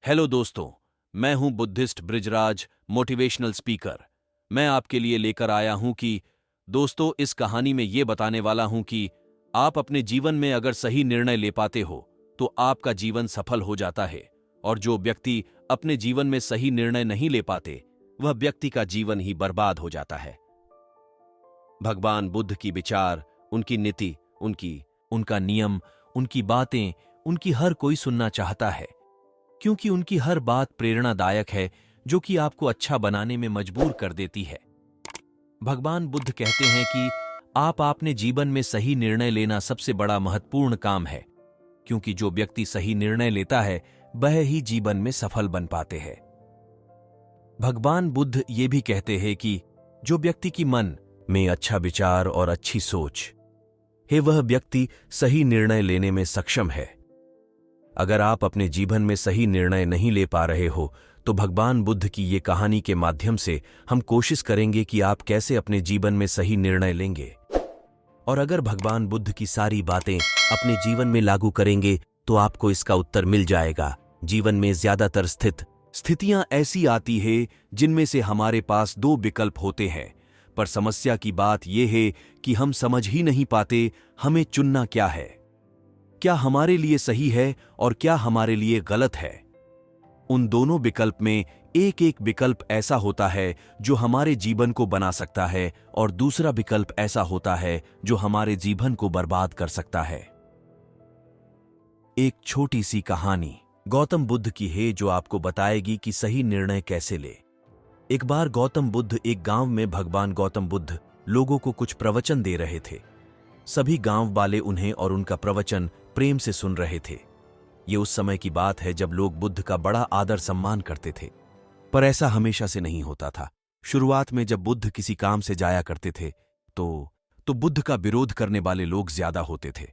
Hello दोस्तों, मैं हूं बुद्धिस्ट बृजराज, मोटिवेशनल स्पीकर। मैं आपके लिए लेकर आया हूं कि दोस्तों, इस कहानी में ये बताने वाला हूं कि आप अपने जीवन में अगर सही निर्णय ले पाते हो तो आपका जीवन सफल हो जाता है, और जो व्यक्ति अपने जीवन में सही निर्णय नहीं ले पाते वह व्यक्ति का जीवन ही बर्बाद हो जाता है। भगवान बुद्ध की विचार, उनकी नीति, उनका नियम, उनकी बातें, उनकी हर कोई सुनना चाहता है, क्योंकि उनकी हर बात प्रेरणादायक है जो कि आपको अच्छा बनाने में मजबूर कर देती है। भगवान बुद्ध कहते हैं कि आप अपने जीवन में सही निर्णय लेना सबसे बड़ा महत्वपूर्ण काम है, क्योंकि जो व्यक्ति सही निर्णय लेता है वह ही जीवन में सफल बन पाते हैं। भगवान बुद्ध ये भी कहते हैं कि जो व्यक्ति की मन में अच्छा विचार और अच्छी सोच है वह व्यक्ति सही निर्णय लेने में सक्षम है। अगर आप अपने जीवन में सही निर्णय नहीं ले पा रहे हो तो भगवान बुद्ध की ये कहानी के माध्यम से हम कोशिश करेंगे कि आप कैसे अपने जीवन में सही निर्णय लेंगे। और अगर भगवान बुद्ध की सारी बातें अपने जीवन में लागू करेंगे तो आपको इसका उत्तर मिल जाएगा। जीवन में ज्यादातर स्थितियां ऐसी आती है जिनमें से हमारे पास दो विकल्प होते हैं, पर समस्या की बात यह है कि हम समझ ही नहीं पाते हमें चुनना क्या है, क्या हमारे लिए सही है और क्या हमारे लिए गलत है। उन दोनों विकल्प में एक एक विकल्प ऐसा होता है जो हमारे जीवन को बना सकता है और दूसरा विकल्प ऐसा होता है जो हमारे जीवन को बर्बाद कर सकता है। एक छोटी सी कहानी गौतम बुद्ध की है जो आपको बताएगी कि सही निर्णय कैसे ले। एक बार गौतम बुद्ध एक गांव में भगवान गौतम बुद्ध लोगों को कुछ प्रवचन दे रहे थे। सभी गांव वाले उन्हें और उनका प्रवचन प्रेम से सुन रहे थे। ये उस समय की बात है जब लोग बुद्ध का बड़ा आदर सम्मान करते थे, पर ऐसा हमेशा से नहीं होता था। शुरुआत में जब बुद्ध किसी काम से जाया करते थे तो बुद्ध का विरोध करने वाले लोग ज्यादा होते थे।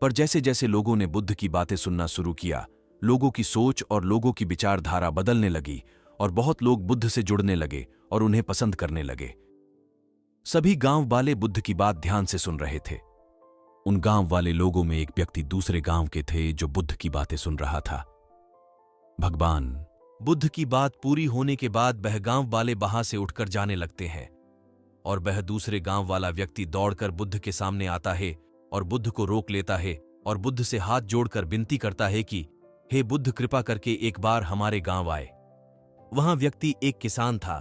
पर जैसे जैसे लोगों ने बुद्ध की बातें सुनना शुरू किया, लोगों की सोच और लोगों की विचारधारा बदलने लगी और बहुत लोग बुद्ध से जुड़ने लगे और उन्हें पसंद करने लगे। सभी गांव वाले बुद्ध की बात ध्यान से सुन रहे थे। उन गांव वाले लोगों में एक व्यक्ति दूसरे गांव के थे जो बुद्ध की बातें सुन रहा था। भगवान बुद्ध की बात पूरी होने के बाद वह गांव वाले वहां से उठकर जाने लगते हैं और वह दूसरे गांव वाला व्यक्ति दौड़कर बुद्ध के सामने आता है और बुद्ध को रोक लेता है और बुद्ध से हाथ जोड़कर विनती करता है कि हे बुद्ध, कृपा करके एक बार हमारे गांव आए। वहां व्यक्ति एक किसान था।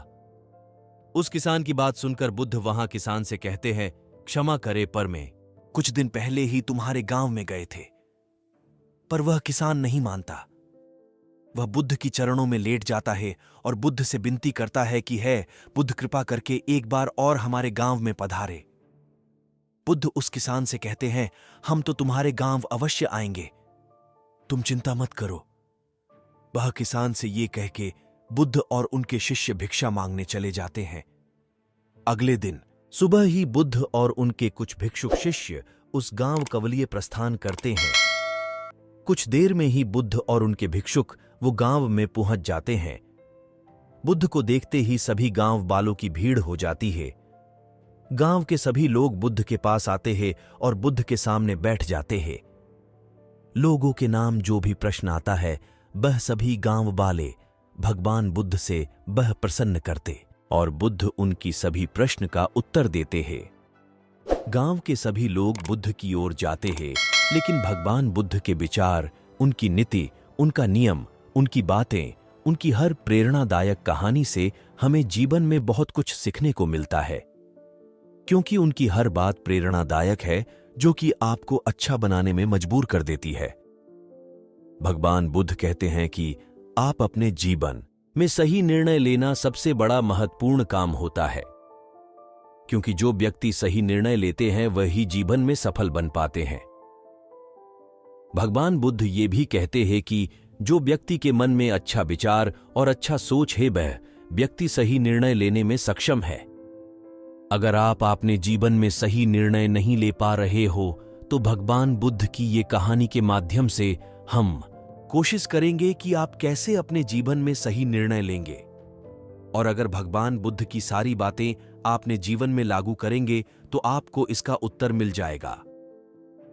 उस किसान की बात सुनकर बुद्ध वहां किसान से कहते हैं, क्षमा करे पर मैं कुछ दिन पहले ही तुम्हारे गांव में गए थे। पर वह किसान नहीं मानता। वह बुद्ध की चरणों में लेट जाता है और बुद्ध से विनती करता है कि है बुद्ध, कृपा करके एक बार और हमारे गांव में पधारे। बुद्ध उस किसान से कहते हैं, हम तो तुम्हारे गांव अवश्य आएंगे, तुम चिंता मत करो। वह किसान से ये कह के बुद्ध और उनके शिष्य भिक्षा मांगने चले जाते हैं। अगले दिन सुबह ही बुद्ध और उनके कुछ भिक्षुक शिष्य उस गांव कवलिये प्रस्थान करते हैं। कुछ देर में ही बुद्ध और उनके भिक्षुक वो गांव में पहुंच जाते हैं। बुद्ध को देखते ही सभी गांव वालों की भीड़ हो जाती है। गांव के सभी लोग बुद्ध के पास आते हैं और बुद्ध के सामने बैठ जाते हैं। लोगों के नाम जो भी प्रश्न आता है वह सभी गांव वाले भगवान बुद्ध से वह प्रसन्न करते और बुद्ध उनकी सभी प्रश्न का उत्तर देते हैं। गांव के सभी लोग बुद्ध की ओर जाते हैं, लेकिन भगवान बुद्ध के विचार, उनकी नीति, उनका नियम, उनकी बातें, उनकी हर प्रेरणादायक कहानी से हमें जीवन में बहुत कुछ सीखने को मिलता है, क्योंकि उनकी हर बात प्रेरणादायक है जो कि आपको अच्छा बनाने में मजबूर कर देती है। भगवान बुद्ध कहते हैं कि आप अपने जीवन में सही निर्णय लेना सबसे बड़ा महत्वपूर्ण काम होता है, क्योंकि जो व्यक्ति सही निर्णय लेते हैं वही जीवन में सफल बन पाते हैं। भगवान बुद्ध ये भी कहते हैं कि जो व्यक्ति के मन में अच्छा विचार और अच्छा सोच है वह व्यक्ति सही निर्णय लेने में सक्षम है। अगर आप अपने जीवन में सही निर्णय नहीं ले पा रहे हो तो भगवान बुद्ध की ये कहानी के माध्यम से हम कोशिश करेंगे कि आप कैसे अपने जीवन में सही निर्णय लेंगे। और अगर भगवान बुद्ध की सारी बातें आपने जीवन में लागू करेंगे तो आपको इसका उत्तर मिल जाएगा।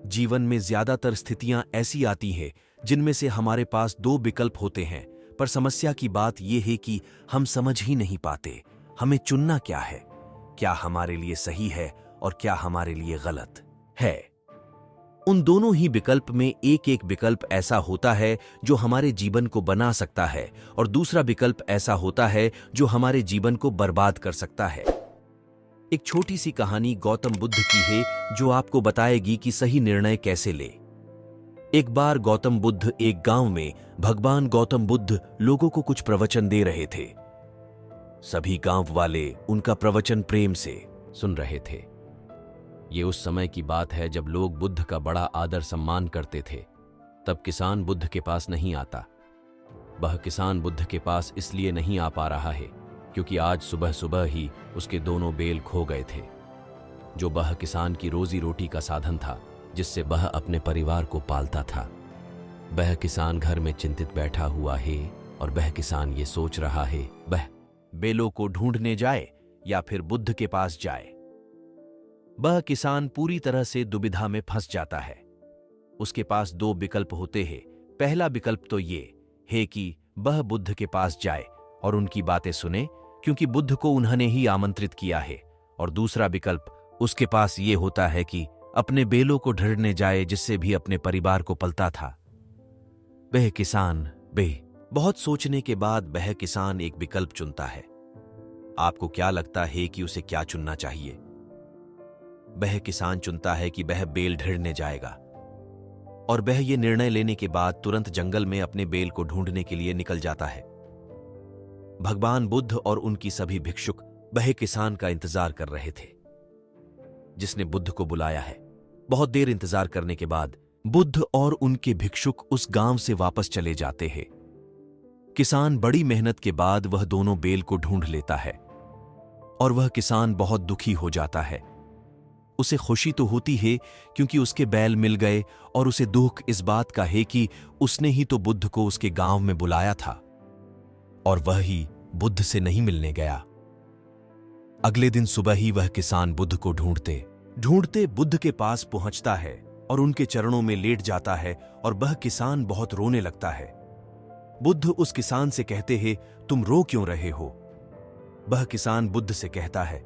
जीवन में ज्यादातर स्थितियां ऐसी आती हैं जिनमें से हमारे पास 2 विकल्प होते हैं, पर समस्या की बात यह है कि हम समझ ही नहीं पाते हमें चुनना क्या है, क्या हमारे लिए सही है और क्या हमारे लिए गलत है। उन दोनों ही विकल्प में एक एक विकल्प ऐसा होता है जो हमारे जीवन को बना सकता है और दूसरा विकल्प ऐसा होता है जो हमारे जीवन को बर्बाद कर सकता है। एक छोटी सी कहानी गौतम बुद्ध की है जो आपको बताएगी कि सही निर्णय कैसे ले। एक बार गौतम बुद्ध एक गांव में भगवान गौतम बुद्ध लोगों को कुछ प्रवचन दे रहे थे। सभी गांव वाले उनका प्रवचन प्रेम से सुन रहे थे। ये उस समय की बात है जब लोग बुद्ध का बड़ा आदर सम्मान करते थे। तब किसान बुद्ध के पास नहीं आता। वह किसान बुद्ध के पास इसलिए नहीं आ पा रहा है क्योंकि आज सुबह सुबह ही उसके दोनों बैल खो गए थे, जो वह किसान की रोजी रोटी का साधन था, जिससे वह अपने परिवार को पालता था। वह किसान घर में चिंतित बैठा हुआ है और वह किसान ये सोच रहा है वह बैलों को ढूंढने जाए या फिर बुद्ध के पास जाए। वह किसान पूरी तरह से दुविधा में फंस जाता है। उसके पास 2 विकल्प होते हैं। पहला विकल्प तो ये है कि वह बुद्ध के पास जाए और उनकी बातें सुने, क्योंकि बुद्ध को उन्होंने ही आमंत्रित किया है। और दूसरा विकल्प उसके पास ये होता है कि अपने बैलों को ढूंढने जाए, जिससे भी अपने परिवार को पलता था। वह किसान बहुत सोचने के बाद वह किसान एक विकल्प चुनता है। आपको क्या लगता है कि उसे क्या चुनना चाहिए? वह किसान चुनता है कि वह बैल ढूंढने जाएगा और वह यह निर्णय लेने के बाद तुरंत जंगल में अपने बैल को ढूंढने के लिए निकल जाता है। भगवान बुद्ध और उनकी सभी भिक्षुक वह किसान का इंतजार कर रहे थे जिसने बुद्ध को बुलाया है। बहुत देर इंतजार करने के बाद बुद्ध और उनके भिक्षुक उस गांव से वापस चले जाते हैं। किसान बड़ी मेहनत के बाद वह दोनों बैल को ढूंढ लेता है और वह किसान बहुत दुखी हो जाता है। उसे खुशी तो होती है क्योंकि उसके बैल मिल गए, और उसे दुख इस बात का है कि उसने ही तो बुद्ध को उसके गांव में बुलाया था और वह ही बुद्ध से नहीं मिलने गया। अगले दिन सुबह ही वह किसान बुद्ध को ढूंढते ढूंढते बुद्ध के पास पहुंचता है और उनके चरणों में लेट जाता है और वह किसान बहुत रोने लगता है। बुद्ध उस किसान से कहते हैं, तुम रो क्यों रहे हो? वह किसान बुद्ध से कहता है,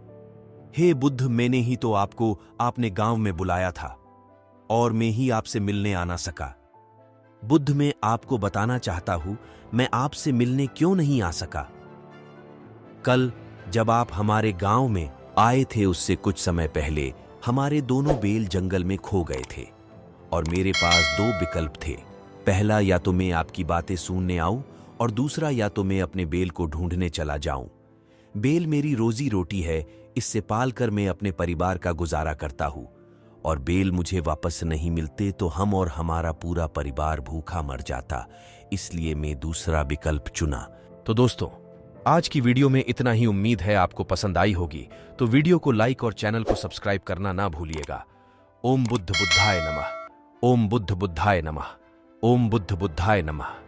हे बुद्ध, मैंने ही तो आपको आपने गांव में बुलाया था और मैं ही आपसे मिलने आना सका। बुद्ध, मैं आपको बताना चाहता हूं मैं आपसे मिलने क्यों नहीं आ सका। कल जब आप हमारे गांव में आए थे उससे कुछ समय पहले हमारे दोनों बैल जंगल में खो गए थे और मेरे पास 2 विकल्प थे। पहला, या तो मैं आपकी बातें सुनने आऊं और दूसरा, या तो मैं अपने बैल को ढूंढने चला जाऊं। बैल मेरी रोजी रोटी है, इससे पालकर मैं अपने परिवार का गुजारा करता हूं और बैल मुझे वापस नहीं मिलते तो हम और हमारा पूरा परिवार भूखा मर जाता, इसलिए मैं दूसरा विकल्प चुना। तो दोस्तों, आज की वीडियो में इतना ही। उम्मीद है आपको पसंद आई होगी, तो वीडियो को लाइक और चैनल को सब्सक्राइब करना ना भूलिएगा। ओम बुद्ध बुद्धाय नमः। ओम बुद्ध बुद्धाय नमः। ओम बुद्ध बुद्धाय नमः।